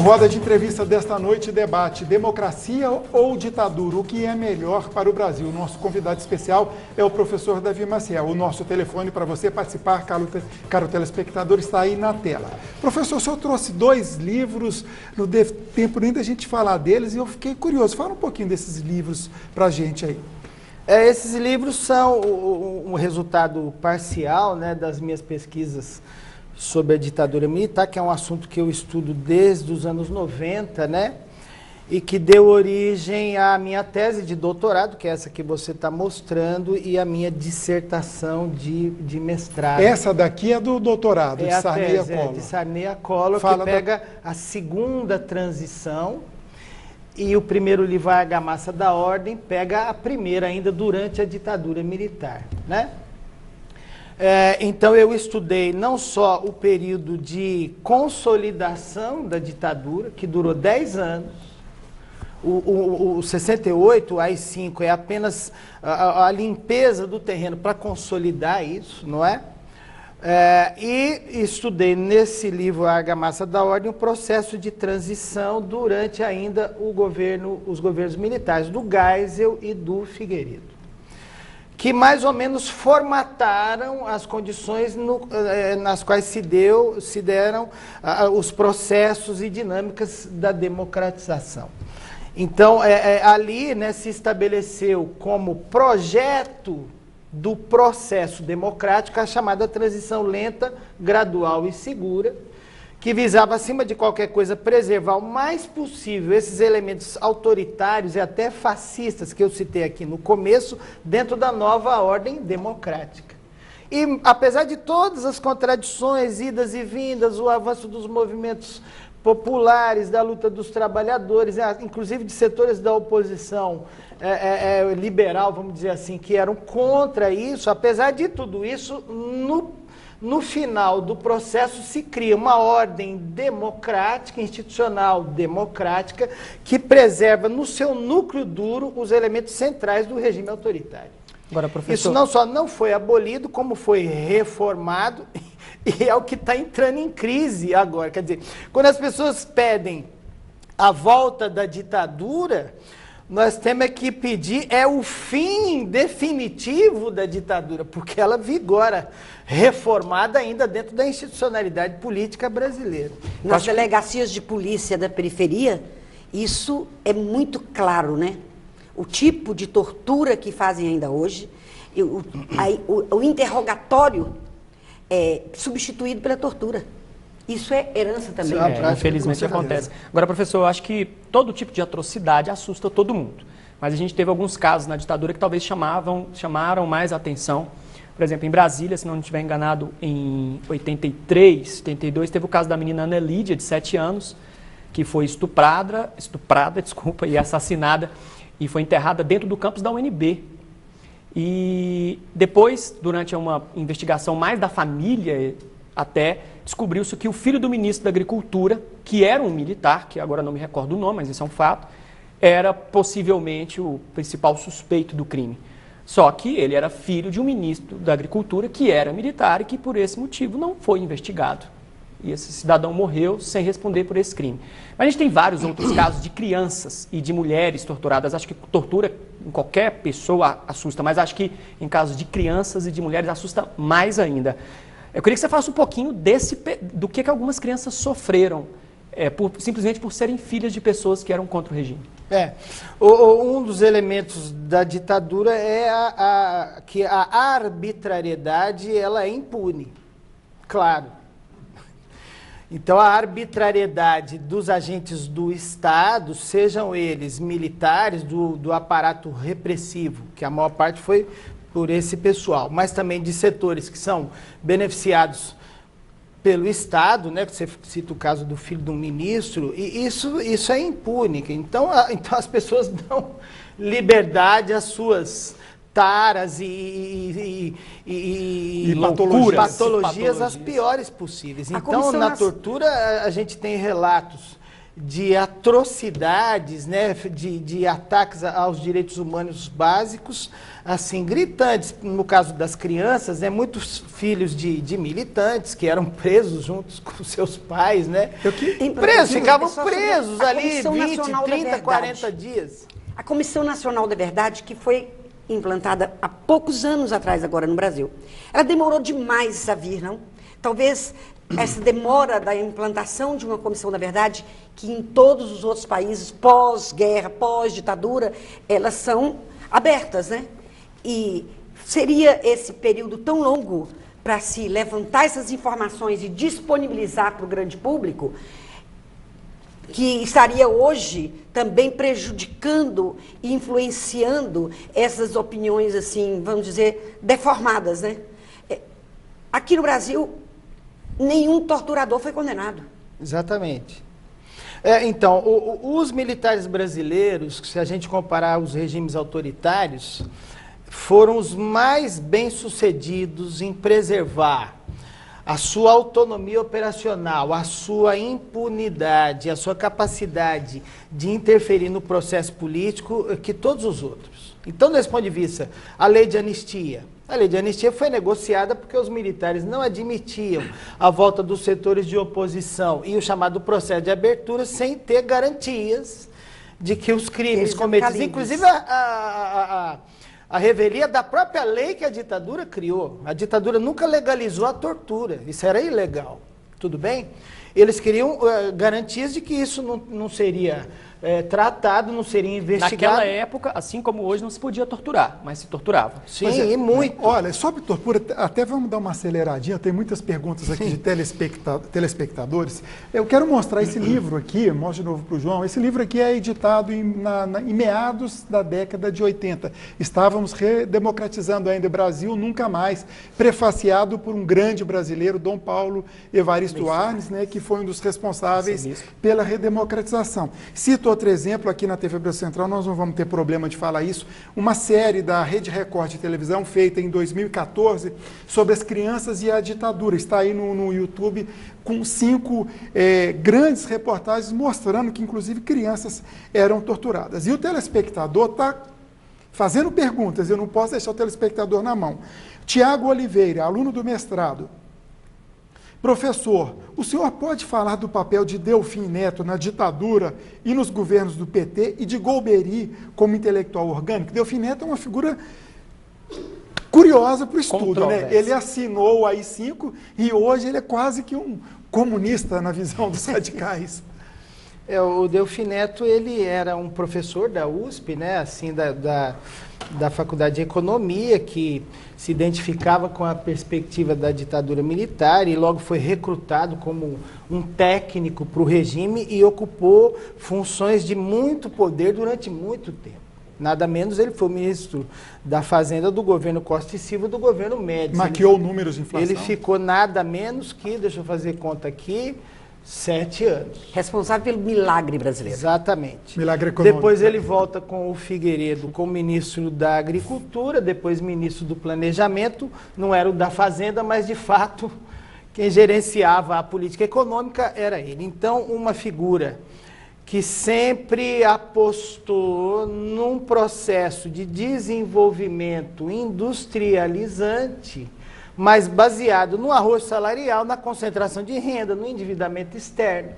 roda de entrevista desta noite, debate: democracia ou ditadura? O que é melhor para o Brasil? O nosso convidado especial é o professor Davi Maciel. O nosso telefone para você participar, caro telespectador, está aí na tela. Professor, o senhor trouxe 2 livros, não deu tempo nem da gente falar deles, e eu fiquei curioso. Fala um pouquinho desses livros para a gente aí. Esses livros são um resultado parcial, né, das minhas pesquisas sobre a ditadura militar, que é um assunto que eu estudo desde os anos 90, né? E que deu origem à minha tese de doutorado, que é essa que você está mostrando, e a minha dissertação de mestrado. Essa daqui é do doutorado, de Sarney a Collor. De Sarney a Collor, que pega a segunda transição, e o primeiro livro, A Argamassa da Ordem, pega a primeira ainda durante a ditadura militar, né? Então eu estudei não só o período de consolidação da ditadura, que durou 10 anos, o 68, o AI-5 é apenas a limpeza do terreno para consolidar isso, não é? E estudei nesse livro, A Argamassa da Ordem, o processo de transição durante ainda os governos militares, do Geisel e do Figueiredo, que mais ou menos formataram as condições nas quais se deram os processos e dinâmicas da democratização. Então, ali, né, se estabeleceu como projeto do processo democrático a chamada transição lenta, gradual e segura, que visava, acima de qualquer coisa, preservar o mais possível esses elementos autoritários e até fascistas que eu citei aqui no começo, dentro da nova ordem democrática. E, apesar de todas as contradições, idas e vindas, o avanço dos movimentos populares, da luta dos trabalhadores, inclusive de setores da oposição liberal, vamos dizer assim, que eram contra isso, apesar de tudo isso, no final do processo se cria uma ordem democrática, institucional democrática, que preserva no seu núcleo duro os elementos centrais do regime autoritário. Agora, professor... Isso não só não foi abolido, como foi reformado, e é o que está entrando em crise agora. Quer dizer, quando as pessoas pedem a volta da ditadura, nós temos que pedir o fim definitivo da ditadura, porque ela vigora, reformada ainda dentro da institucionalidade política brasileira. Nas delegacias de polícia da periferia, isso é muito claro, né? O tipo de tortura que fazem ainda hoje, o interrogatório é substituído pela tortura. Isso é herança também. Infelizmente acontece. Agora, professor, eu acho que todo tipo de atrocidade assusta todo mundo. Mas a gente teve alguns casos na ditadura que talvez chamaram mais atenção. Por exemplo, em Brasília, se não estiver enganado, em 83, 82, teve o caso da menina Ana Lídia, de 7 anos, que foi estuprada, e assassinada, e foi enterrada dentro do campus da UNB. E depois, durante uma investigação mais da família, até descobriu-se que o filho do ministro da Agricultura, que era um militar, que agora não me recordo o nome, mas isso é um fato, era possivelmente o principal suspeito do crime. Só que ele era filho de um ministro da Agricultura que era militar e que, por esse motivo, não foi investigado. E esse cidadão morreu sem responder por esse crime. Mas a gente tem vários outros casos de crianças e de mulheres torturadas. Acho que tortura em qualquer pessoa assusta, mas acho que em casos de crianças e de mulheres assusta mais ainda. Eu queria que você falasse um pouquinho do que algumas crianças sofreram, simplesmente por serem filhas de pessoas que eram contra o regime. Um dos elementos da ditadura é que a arbitrariedade ela é impune, claro. Então, a arbitrariedade dos agentes do Estado, sejam eles militares, do aparato repressivo, que a maior parte foi por esse pessoal, mas também de setores que são beneficiados pelo Estado, né? Você cita o caso do filho de um ministro, e isso é impune. Então as pessoas dão liberdade às suas taras e patologias as piores possíveis. Então, na tortura, a gente tem relatos de atrocidades, né, de ataques aos direitos humanos básicos, assim, gritantes. No caso das crianças, né, muitos filhos de militantes que eram presos juntos com seus pais, né, ficavam presos ali 20, 30, 40 dias. A Comissão Nacional da Verdade, que foi implantada há poucos anos atrás agora no Brasil, ela demorou demais a vir, não? Talvez essa demora da implantação de uma Comissão da Verdade, que em todos os outros países, pós-guerra, pós-ditadura, elas são abertas, né? E seria esse período tão longo para se levantar essas informações e disponibilizar para o grande público, que estaria hoje também prejudicando e influenciando essas opiniões, assim, vamos dizer, deformadas, né? Aqui no Brasil, nenhum torturador foi condenado. Exatamente. Então, os militares brasileiros, se a gente comparar os regimes autoritários, foram os mais bem-sucedidos em preservar a sua autonomia operacional, a sua impunidade, a sua capacidade de interferir no processo político que todos os outros. Então, desse ponto de vista, a lei de anistia foi negociada porque os militares não admitiam a volta dos setores de oposição e o chamado processo de abertura sem ter garantias de que os crimes cometidos, inclusive a revelia da própria lei que a ditadura criou. A ditadura nunca legalizou a tortura, isso era ilegal, tudo bem? Eles queriam garantias de que isso não seria tratado, não seria investigado. Naquela época, assim como hoje, não se podia torturar, mas se torturava. Sim, e muito. Olha, sobre tortura, até vamos dar uma aceleradinha, tem muitas perguntas aqui de telespectadores. Eu quero mostrar esse livro aqui, mostro de novo para o João. Esse livro aqui é editado em meados da década de 80. Estávamos redemocratizando ainda o Brasil, nunca mais, prefaciado por um grande brasileiro, Dom Paulo Evaristo Arnes, né, que foi um dos responsáveis pela redemocratização. Cito outro exemplo aqui na TV Brasil Central, nós não vamos ter problema de falar isso, uma série da Rede Record de televisão feita em 2014 sobre as crianças e a ditadura. Está aí no YouTube com 5 grandes reportagens mostrando que inclusive crianças eram torturadas. E o telespectador está fazendo perguntas, eu não posso deixar o telespectador na mão. Tiago Oliveira, aluno do mestrado. Professor, o senhor pode falar do papel de Delfim Neto na ditadura e nos governos do PT e de Golbery como intelectual orgânico? Delfim Neto é uma figura curiosa para o estudo, né? Ele assinou o AI-5 e hoje ele é quase que um comunista na visão dos radicais. O Delfim Neto, ele era um professor da USP, né, assim, da Faculdade de Economia, que se identificava com a perspectiva da ditadura militar e logo foi recrutado como um técnico para o regime e ocupou funções de muito poder durante muito tempo. Nada menos, ele foi ministro da Fazenda do governo Costa e Silva, do governo Médici. Maquiou números de inflação. Ele ficou nada menos que, deixa eu fazer conta aqui, 7 anos. Responsável pelo milagre brasileiro. Exatamente. Milagre econômico. Depois ele volta com o Figueiredo como ministro da Agricultura, depois ministro do Planejamento, não era o da Fazenda, mas de fato quem gerenciava a política econômica era ele. Então, uma figura que sempre apostou num processo de desenvolvimento industrializante, mas baseado no arrojo salarial, na concentração de renda, no endividamento externo.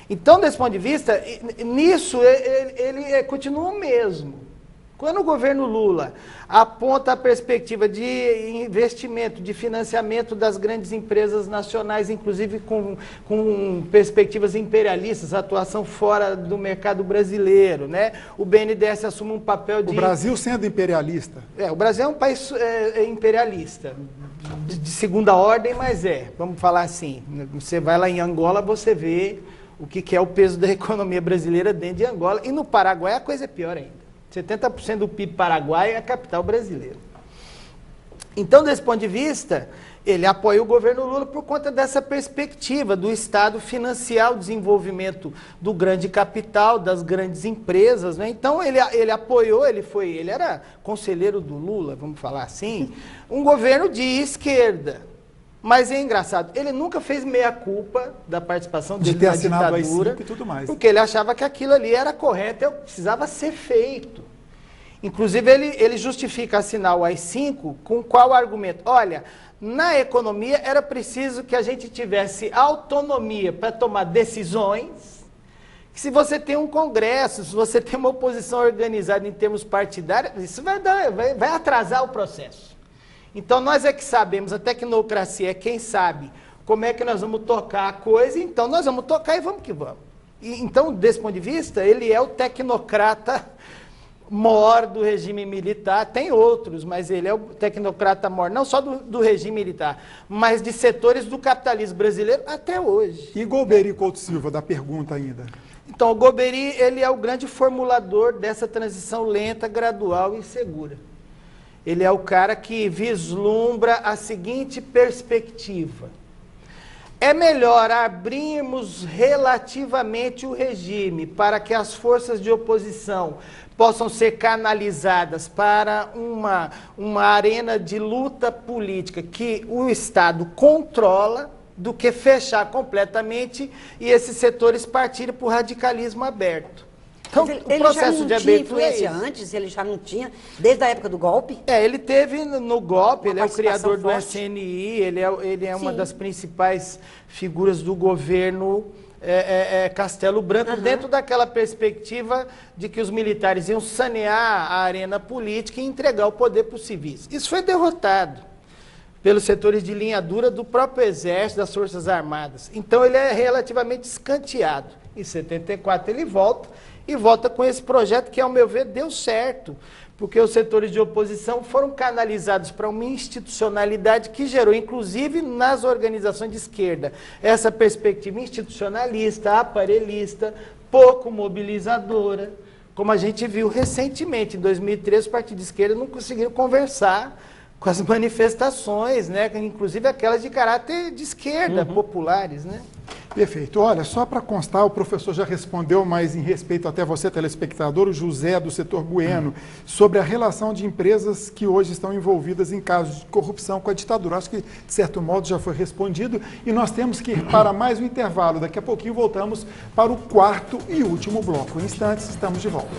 Então, desse ponto de vista, nisso ele continua o mesmo. Quando o governo Lula aponta a perspectiva de investimento, de financiamento das grandes empresas nacionais, inclusive com perspectivas imperialistas, atuação fora do mercado brasileiro, né? O BNDES assume um papel de... O Brasil sendo imperialista. O Brasil é um país imperialista, de segunda ordem, mas vamos falar assim, você vai lá em Angola, você vê o que é o peso da economia brasileira dentro de Angola, e no Paraguai a coisa é pior ainda. 70% do PIB paraguaio é a capital brasileira. Então, desse ponto de vista, ele apoia o governo Lula por conta dessa perspectiva do Estado financiar o desenvolvimento do grande capital, das grandes empresas, né? Então, ele apoiou, ele era conselheiro do Lula, vamos falar assim, um governo de esquerda. Mas é engraçado, ele nunca fez meia-culpa da participação dele de ter na assinado ditadura, AI-5 e tudo mais. porque ele achava que aquilo ali era correto e precisava ser feito. Inclusive, ele justifica assinar o AI-5 com qual argumento? Olha, na economia era preciso que a gente tivesse autonomia para tomar decisões, que se você tem um congresso, se você tem uma oposição organizada em termos partidários, isso vai atrasar o processo. Então, nós é que sabemos, a tecnocracia é quem sabe como é que nós vamos tocar a coisa, então nós vamos tocar e vamos que vamos. Então, desse ponto de vista, ele é o tecnocrata mor do regime militar, tem outros, mas ele é o tecnocrata mor, não só do regime militar, mas de setores do capitalismo brasileiro até hoje. E Golbery Couto Silva, da pergunta ainda. Então, o Golbery, ele é o grande formulador dessa transição lenta, gradual e segura. Ele é o cara que vislumbra a seguinte perspectiva. É melhor abrirmos relativamente o regime para que as forças de oposição possam ser canalizadas para uma arena de luta política que o Estado controla, do que fechar completamente e esses setores partirem para o radicalismo aberto. Então, ele já não tinha influência antes, ele já não tinha, desde a época do golpe? Ele teve no golpe, ele é o criador do forte. SNI, ele é uma das principais figuras do governo Castelo Branco, dentro daquela perspectiva de que os militares iam sanear a arena política e entregar o poder para os civis. Isso foi derrotado pelos setores de linha dura do próprio Exército, das Forças Armadas. Então ele é relativamente escanteado. Em 74 ele volta, e volta com esse projeto que, ao meu ver, deu certo, porque os setores de oposição foram canalizados para uma institucionalidade que gerou, inclusive nas organizações de esquerda, essa perspectiva institucionalista, aparelhista, pouco mobilizadora, como a gente viu recentemente. Em 2013, os partidos de esquerda não conseguiram conversar com as manifestações, né, inclusive aquelas de caráter de esquerda, populares, né? Perfeito. Olha, só para constar, o professor já respondeu, mas em respeito até você, telespectador, o José do setor Bueno, sobre a relação de empresas que hoje estão envolvidas em casos de corrupção com a ditadura. Acho que, de certo modo, já foi respondido e nós temos que ir para mais um intervalo. Daqui a pouquinho voltamos para o quarto e último bloco. Em instantes, estamos de volta.